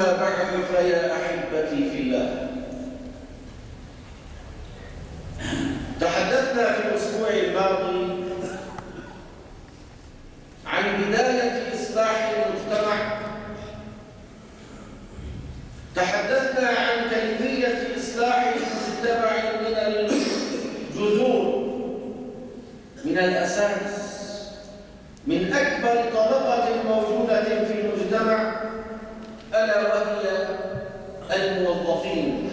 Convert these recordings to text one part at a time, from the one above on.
أما بعد فيا أحبتي في الله، تحدثنا في الأسبوع الماضي عن بداية إصلاح المجتمع، تحدثنا عن كيفية إصلاح المجتمع من الجذور، من الأساس، من أكبر طبقة موجودة في المجتمع، ألا وهي الموظفين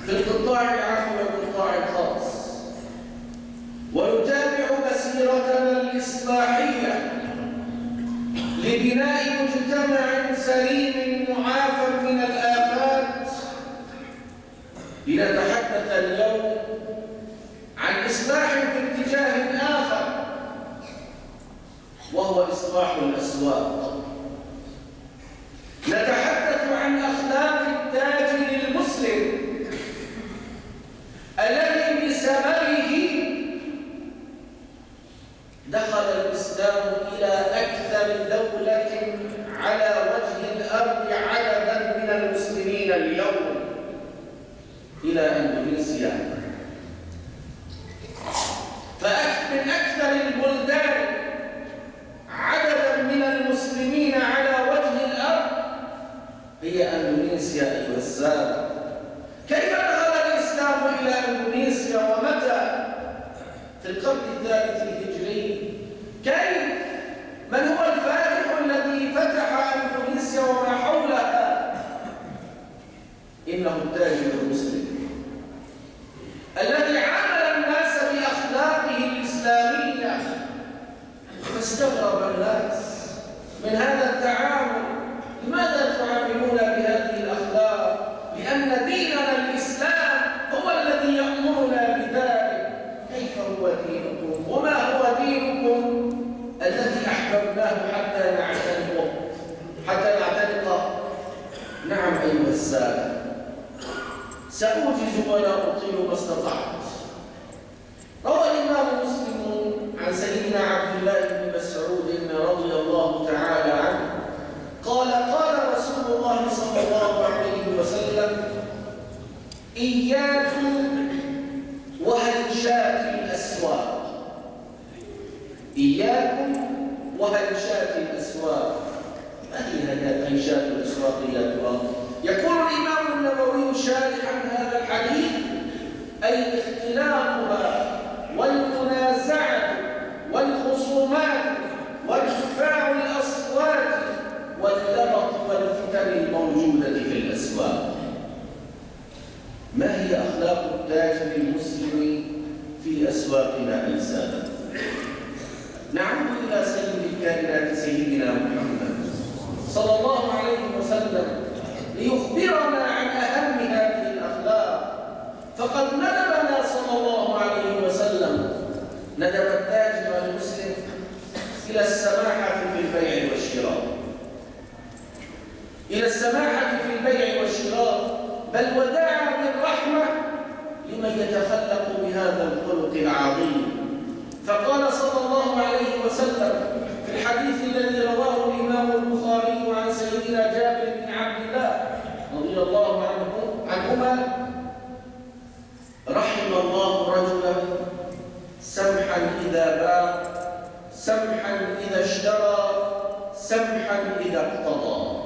في القطاع العام والقطاع الخاص. ونتابع مسيرتنا الإصلاحية لبناء مجتمع سليم معافى من الآفات. لنتحدث اليوم عن إصلاح في اتجاه آخر، وهو إصلاح الأسواق. نتحدث عن أخلاق التاجر المسلم الذي بسببه دخل الإسلام إلى أكثر دولة على وجه الأرض عددا من المسلمين اليوم، إلى إندونيسيا. فمن أكثر البلدان عددا من المسلمين على وجه الأرض هي إندونيسيا أيها السادة. كيف دخل الإسلام إلى إندونيسيا ومتى؟ في القرن الثالث الهجري. كيف؟ من هو الفاتح الذي فتح إندونيسيا وما حولها؟ إنه التاجر المسلم الذي عامل الناس بأخلاقه الإسلامية. فاستغرب الناس من هذا التعامل. لماذا تعاملون بهذه الأخلاق؟ لأن ديننا الإسلام هو الذي يأمرنا بذلك. كيف هو دينكم؟ وما هو دينكم الذي أحببناه حتى نعتنقه؟ نعم أيها السادة، سأوجز ولا أطيل ما استطعت. روى الإمام مسلم عن سيدنا عبد الله بن مسعود رضي الله تعالى عنه قال: قال رسول الله صلى الله عليه وسلم: إياكم وهنشات الأسواق. إياكم وهنشات الأسواق. ما هي هنشات الأسواق يا ترى؟ يقول الإمام النووي شارحا هذا الحديث: أي اختلاطها والمنازعة والخصومات وارتفاع الأصوات واللغط والفتن الموجودة في الأسواق. ما هي أخلاق التاجر المسلم في أسواقنا أيها السادة؟ نعود إلى سيد الكائنات سيدنا محمد صلى الله عليه وسلم ليخبرنا عن أهم هذه الأخلاق. فقد ندبنا صلى الله عليه وسلم، ندب التاجر المسلم إلى السماحة في البيع والشراء، إلى السماحة في البيع والشراء، بل ودعا بالرحمة لمن يتخلق بهذا الخلق العظيم. فقال صلى الله عليه وسلم في الحديث الذي رواه الإمام البخاري عن سيدنا جابر بن عبد الله رضي الله عنهما: رحم الله رجلا سمحا إذا باع، سمحا إذا اشترى، سمحا إذا اقتضى.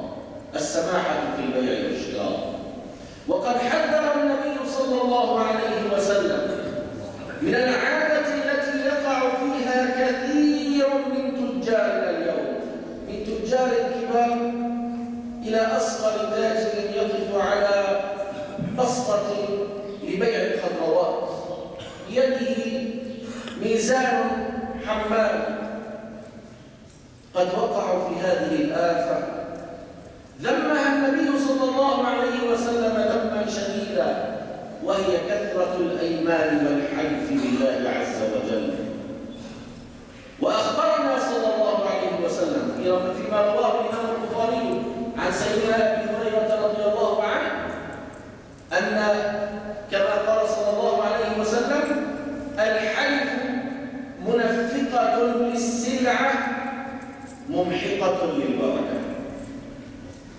السماحة في البيع والشراء. وقد حذر النبي صلى الله عليه وسلم من العادة التي يقع فيها كثير من تجارنا اليوم، من تجار الكبار إلى أصغر تاجر يقف على بسطة لبيع الخضروات، بيده ميزان حمال. قد وقعوا في هذه الآفة، ذمها النبي صلى الله عليه وسلم ذما شديدا، وهي كثرة الأيمان والحلف بالله عز وجل. وأخبرنا صلى الله عليه وسلم فيما رواه الإمام البخاري عن سيدنا أبي هريرة رضي الله عنه أن كما قال صلى الله عليه وسلم: الحلف منفقة للسلعة ممحقة للبركة.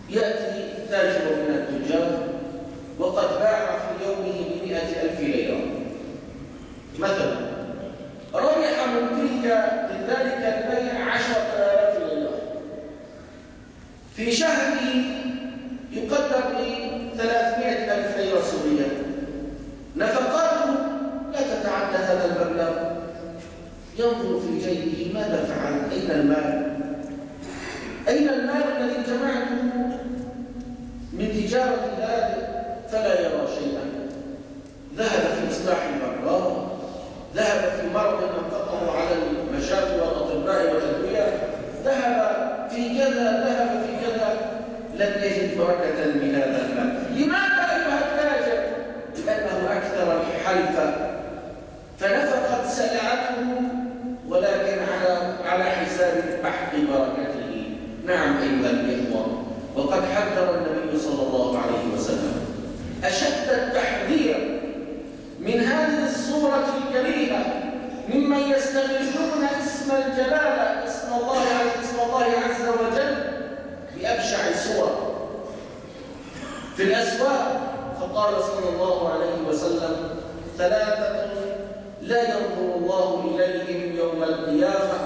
يأتي تاجر من التجار وقد باع في يومه ب100,000 ليرة مثلا، ربح من ذلك البيع 10,000 ليرة، في شهره يقدر ب300,000 ليرة سورية، نفقاته لا تتعدى هذا المبلغ. ينظر في جيبه ماذا فعل؟ أين المال؟ أين المال الذي جمعته من تجارة هذه؟ فلا يرى شيئا. ذهب في إصلاح المرضى، ذهب في مرض أنفقه على المشافي والأطباء والأدوية، ذهب في كذا، ذهب في كذا، لم يجد بركة من هذا المال. لماذا أيها التاجر؟ لأنه أكثر الحلف، فنفقت سلعته ولكن على حساب محق بركته. نعم أيها الإخوة، وقد حذر النبي صلى الله عليه وسلم أشد التحذير من هذه الصورة الكريهة ممن يستغلون اسم الجلالة، اسم الله عز وجل، بأبشع صور في الأسواق. فقال صلى الله عليه وسلم: 3 لا ينظر الله إليهم يوم القيامة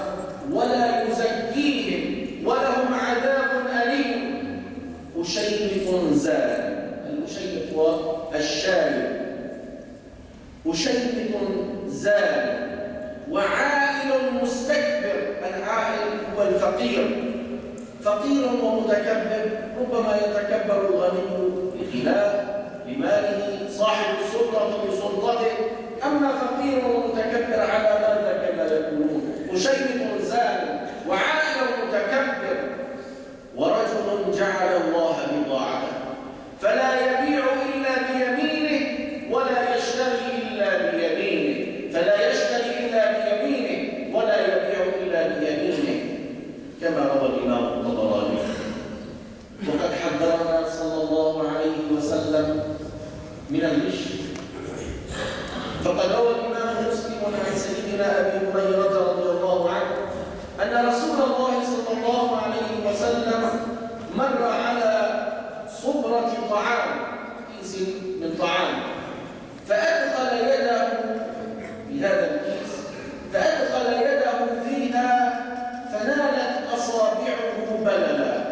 ولا يزكيهم ولهم عذاب أليم. أشيط زاد، الأشيط هو الشارب، أشيط زاد، وعائل مستكبر. العائل هو الفقير، فقير ومتكبر، ربما يتكبر الغني بغناه بماله، صاحب السلطة بسلطته، أما فقير ومتكبر على ماذا كما يقولون. أشيط زاد وعائل متكبر، ورجل جعل الله بضاعته فلا يبيع إلا بيمينه ولا يشتري إلا بيمينه، فلا يشتري إلا بيمينه ولا يبيع إلا بيمينه، كما روى الإمام الطبراني. وقد حذرنا صلى الله عليه وسلم من الغش، فقد روى الإمام مسلم عن سيدنا أبي هريرة رضي الله عنه أن رسول الله صلى الله عليه وسلم مر على صبرة طعام، كيس من طعام، فأدخل يده بهذا الكيس، فأدخل يده فيها فنالت أصابعه بللا،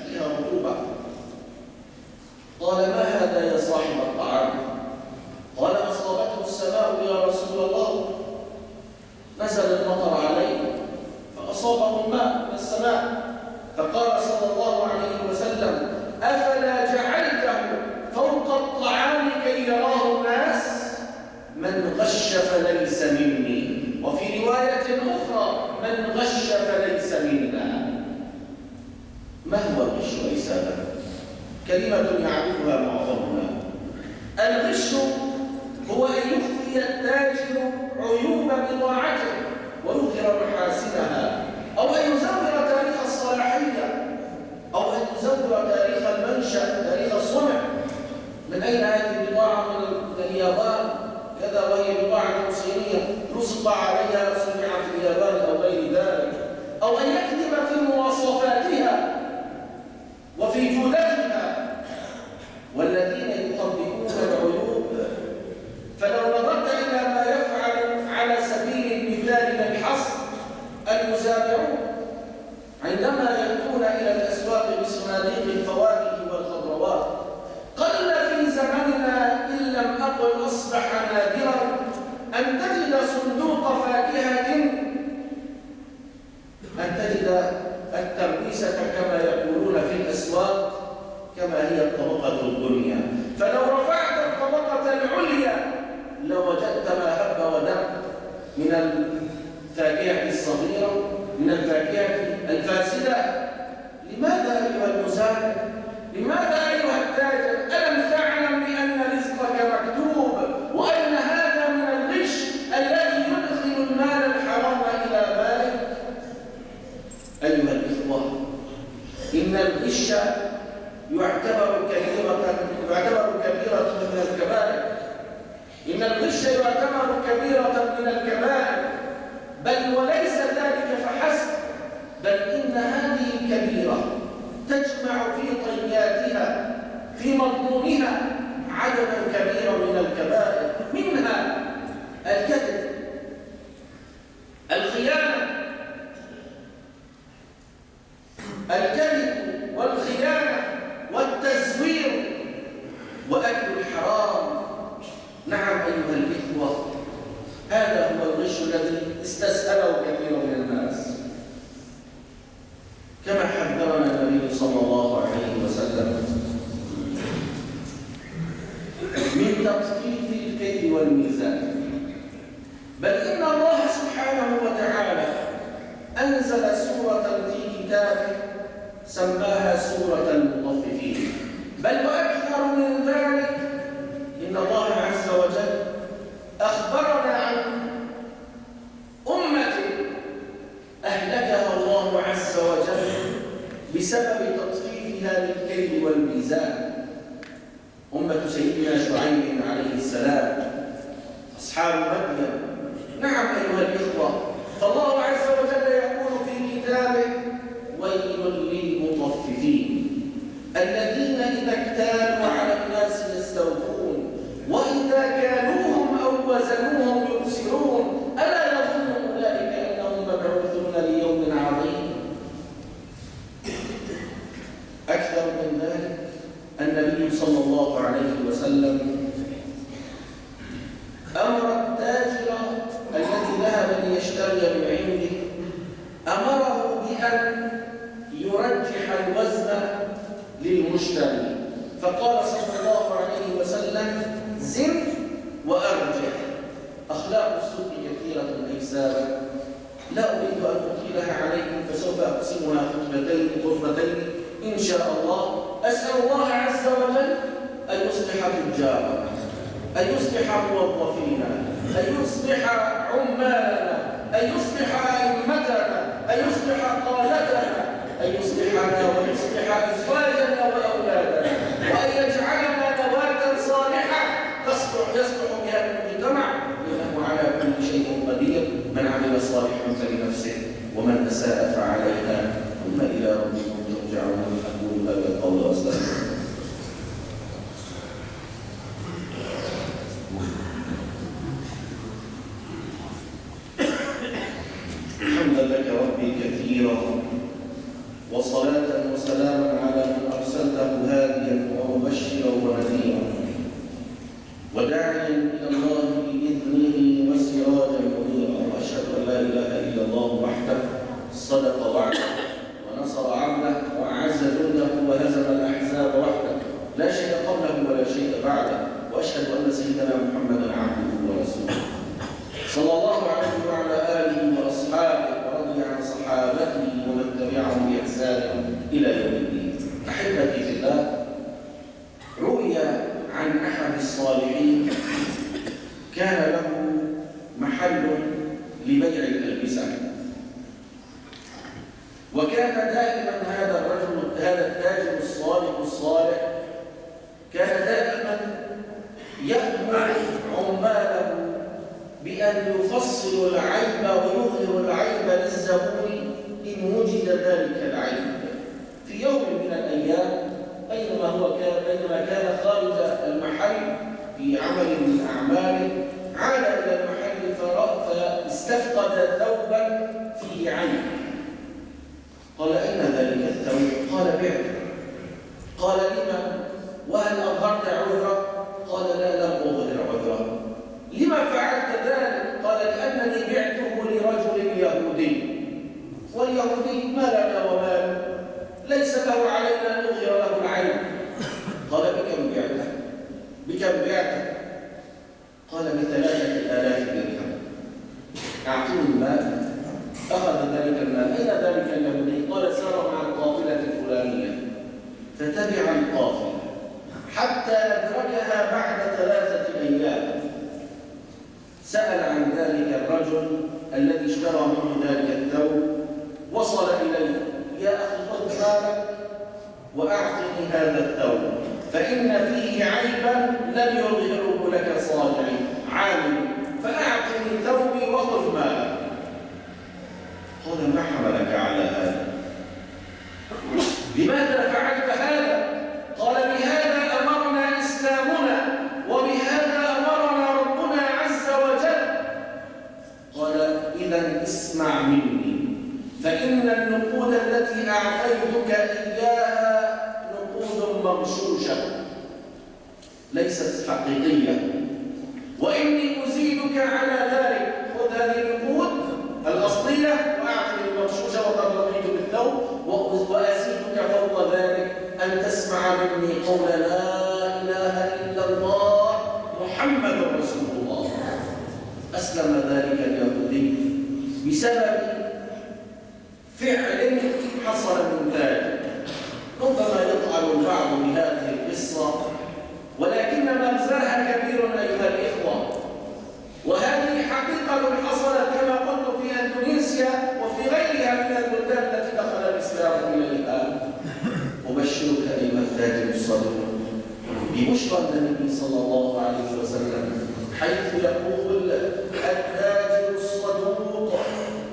فيها رطوبة. قال: ما هذا يا صاحب الطعام؟ قال: أصابته السماء يا رسول الله، نزل المطر عليه فأصابه الماء من السماء. فقال صلى الله عليه وسلم: أفلا جعلته فوق الطعام كي يراه الناس؟ من غش فليس مني، وفي رواية أخرى: من غش فليس منا. ما هو الغش ليس هذا؟ كلمة يعرفها معظمنا. الغش هو أن يخفي التاجر عيوب بضاعته ويظهر محاسنها، أو أن يزور تاريخ الصلاحية، أو أن يزور تاريخ المنشأ، تاريخ الصنع. من أين هذه البضاعة؟ من اليابان كذا، وهي بضاعة صينية نصب عليها صنع في اليابان أو غير ذلك، أو أن يكذب في مواصفاتها وفي جودتها. والذين يطبقون العيوب، فلو نظرت إلى ما يفعل على سبيل المثال بالحصر المزارعون عندما يأتون إلى الأسواق بصناديق الفواكه والخضروات، قل في زمننا إن لم أقل أصبح نادرا أن تجد صندوق فاكهة، أن تجد التربيسة كما يقولون في الأسواق كما هي الطبقة الدنيا. فلو رفعت الطبقة العليا لوجدت ما هب ودب من الفاكهة الصغيرة، من الفاكهة الفاسدة. لماذا أيها المزارع؟ لماذا أيها التاجر؟ ألم تعلم بأن رزقك مكتوب، وأن هذا من الغش الذي يدخل المال الحرام إلى بالك؟ أيها الإخوة، إن الغش يعتبر كبيرة من الكبائر. إن الغش يعتبر كبيرة من الكبائر، بل وليس ذلك فحسب، بل إن هذه الكبيرة تجمع في طياتها في مضمونها عددا كبيرا من الكبائر، منها الكذب، الخيانة، الكذب والخيانة والتزوير وأكل الحرام. نعم أيها الإخوة، هذا هو الغش الذي استسهله كثير من الناس، كما حذرنا النبي صلى الله عليه وسلم من تطفيف الكيل والميزان. بل إن الله سبحانه وتعالى أنزل سورة في كتابه سماها سورة المطففين. بل وأكثر من ذلك، إن الله عز وجل أخبرنا عن أمة أهلكها الله عز وجل بسبب تطفيفها للكيل والميزان، أمة سيدنا شعيب عليه السلام، أصحاب مدين. نعم أيها الإخوة، فالله عز وجل يقول في كتابه: ويل للمطففين الذين إذا اكتالوا على الناس يستوفون وإذا كالوهم أو وزنوهم يخسرون ألا يظن أولئك أنهم مبعوثون ليوم عظيم. أكثر من ذلك، النبي صلى الله عليه وسلم أمر التاجر الذي ذهب ليشتري من عنده، أمره بأن يرجح الوزن للمشتري، فقال صلى الله عليه وسلم: زن وأرجح. أخلاق السوق كثيرة أيسابا، لا أريد أن أطيلها عليكم، فسوف أقسمها خطبتين إن شاء الله. أسأل الله عز وجل أن يصلح تجارنا، أن يصلح موظفينا، أن يصلح عمالنا، أن يصلح أئمتنا، أن يصلح قادتنا، أن يصلحنا ويصلح أزواجنا وأولادنا، وأن يجعلنا نواة صالحة يصلح بها المجتمع، إنه على كل شيء قدير. من عمل صالحا فلنفسه ومن أساء فعليها، ثم إلى ربكم ترجعون. أقول هذا القول وأستغفر. حمدا لك ربي كثيرا، وصلاة وسلاما على من أرسلته هاديا ومبشرا ونذيرا وداعيا إلى الله بإذنه وسراجا منيرا. وأشهد أن لا إله إلا الله وحده صدق وعده ونصر عبده وأعز جنده وهزم الأحزاب وحده، لا شيء قبله ولا شيء بعده. وأشهد أن سيدنا محمدا عبده ورسوله صلى الله عليه وعلى آله وأصحابه، ورضي عن صحابته ومن تبعهم بإحسان إلى يوم الدين. أحبتي في الله، روي عن أحد الصالحين كان له محل لبيع الألبسة، وكان دائما هذا التاجر الصالح كان دائما يأمر عماله بأن يفصل العيب ويظهر العيب للزبون إن وجد ذلك العيب. في يوم من الأيام بينما كان خارج المحل في عمل من أعماله، عاد إلى المحل فاستفقد ثوبا فيه عيب. قال: أين ذلك الثوب؟ قال: بعته. قال: لما؟ وهل أظهرت عذره؟ قال: لا، لم أظهر عذره. لما فعلت ذلك؟ قال: لأنني بعته لرجل يهودي، واليهودي ما لنا ومال، ليس له علينا أن نظهر له العيب. قال: بكم بعته؟ بكم بعته؟ قال: ب3,000 درهم. أعطوني المال. أخذ ذلك المال. أين ذلك اليهودي؟ قال: سار مع القافلة الفلانية، فتبع القافلة حتى أدركها بعد 3 أيام. سأل عن ذلك الرجل الذي اشترى منه ذلك الثوب، وصل إليه: يا أخي، خذ مالك وأعطني هذا الثوب، فإن فيه عيبا لن يظهره لك صانعي عامل، فأعطني ثوبي وخذ مالك. قال: ما حملك على هذا؟ لماذا مغشوشة ليست حقيقية. وإني أزيدك على ذلك، خذ هذه النقود الأصلية وأعطني المغشوشة وقد رضيت بالثوب، وأزيدك فوق ذلك أن تسمع مني قول لا إله إلا الله محمد رسول الله. أسلم ذلك اليهودي بسبب فعل حصل من ذلك. ربما يطعن البعض بهذه القصة، ولكن مغزاها كبير أيها الإخوة، وهذه حقيقة حصلت كما قلت في أندونيسيا وفي غيرها من البلدان التي دخل الإسلام إليها. أبشرك أيها التاجر الصدوق ببشرى النبي صلى الله عليه وسلم، حيث يقول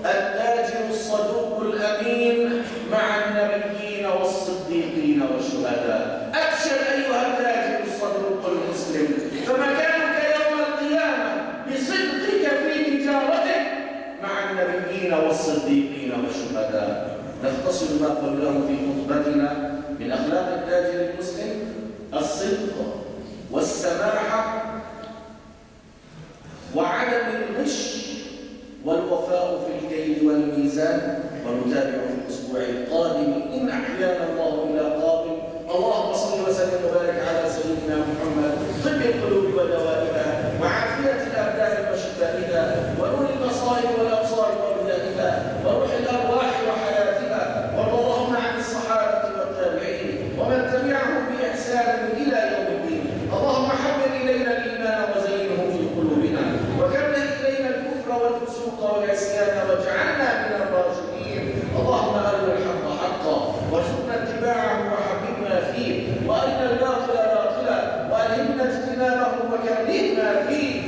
التاجر الصدوق الأمين مع النبيين والصديقين والشهداء. أبشر أيها التاجر الصدوق المسلم، فمكانك يوم القيامة بصدقك في تجارتك مع النبيين والصديقين والشهداء. نختصر ما قلناه في خطبتنا من أخلاق التاجر المسلم: الصدق والسماحة وعدم الغش والوفاء في الكيل والميزان. ونتابع في الأسبوع القادم إن أحيانا الله إلى قادم. اللهم صل وسلم وبارك على سيدنا محمد، طب القلوب ودوائها، وعافية الأبدان وشفائها، ونور البصائر والأبصار وبدائها، وروح الأرواح وحياتها. وارض اللهم عن الصحابة والتابعين ومن تبعهم بإحسان إلى يوم الدين. اللهم حبب إلينا الإيمان وزينه في قلوبنا، وكره إلينا الكفر والفسوق والعصيان واجعلنا من الراشدين. اللهم أرنا الحق حقا وارزقنا اتباعه وحببنا فيه، وأرنا الباطل باطلا وألهمنا اجتنابه وكرهنا فيه.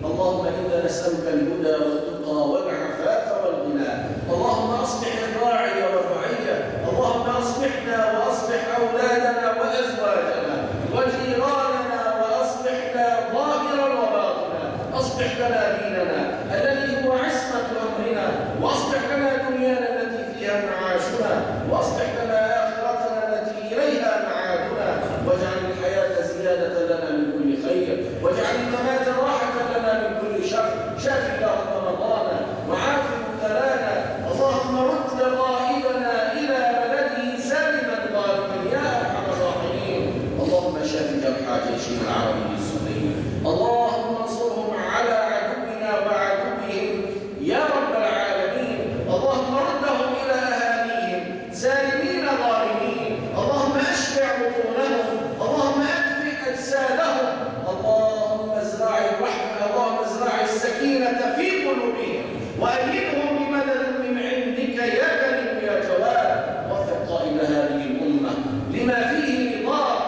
اللهم إنا نسألك الهدى والتقى والعفاف والغنى. اللهم أصلح الراعي والرعية. اللهم أصلحنا وأصلح أولادنا وأزواجنا وجيراننا، وأصلحنا ظاهرا وباطنا. أصلح لنا ديننا الذي هو عصمة أمرنا، وأصلح لنا دنيانا التي فيها معاشنا، وأصلح لنا آخرتنا التي إليها معادنا. واجعل الحياة زيادة لنا من كل خير، واجعل الممات راحة لنا من كل شر. شاف اللهم مرضانا وعاف مبتلانا. اللهم رد غائبنا إلى بلده سالما غانما يا أرحم الراحمين. اللهم شاف جرحى جيشنا العربي السوري. اللهم انصرهم على عدونا وعدوهم يا رب العالمين. اللهم ردهم إلى أهاليهم سالمين غانمين. اللهم اشبع بطونهم، اللهم اكفئ أجسادهم. اللهم ازرع الرحمة، اللهم ازرع السكينة في قلوبهم، وأيدهم بمدد من عندك يا كريم يا جواد. وفق قائد هذه الأمة لما فيه رضاك.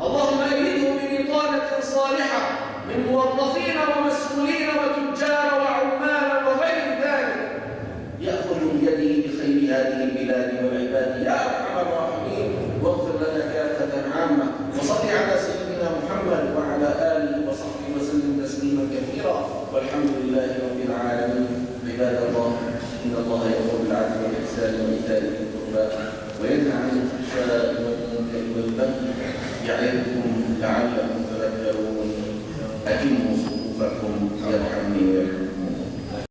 اللهم أيده ببطانة صالحة من موظفين ومسؤولين وتجار وعمال وغير ذلك، يأخذ بيده بخير هذه البلاد والعباد يا أرحم الراحمين. واغفر لنا كافة عامة، وصل على سيدنا محمد وعلى آله وصحبه وسلم تسليما كثيرا، والحمد لله رب العالمين. عباد الله، إن الله يأمر بالعدل والإحسان وإيتاء ذي القربى وينهى عن الفحشاء والمنكر والبغي يعظكم لعلكم تذكرون. أتموا صفوفكم يرحمني ويرحمكم.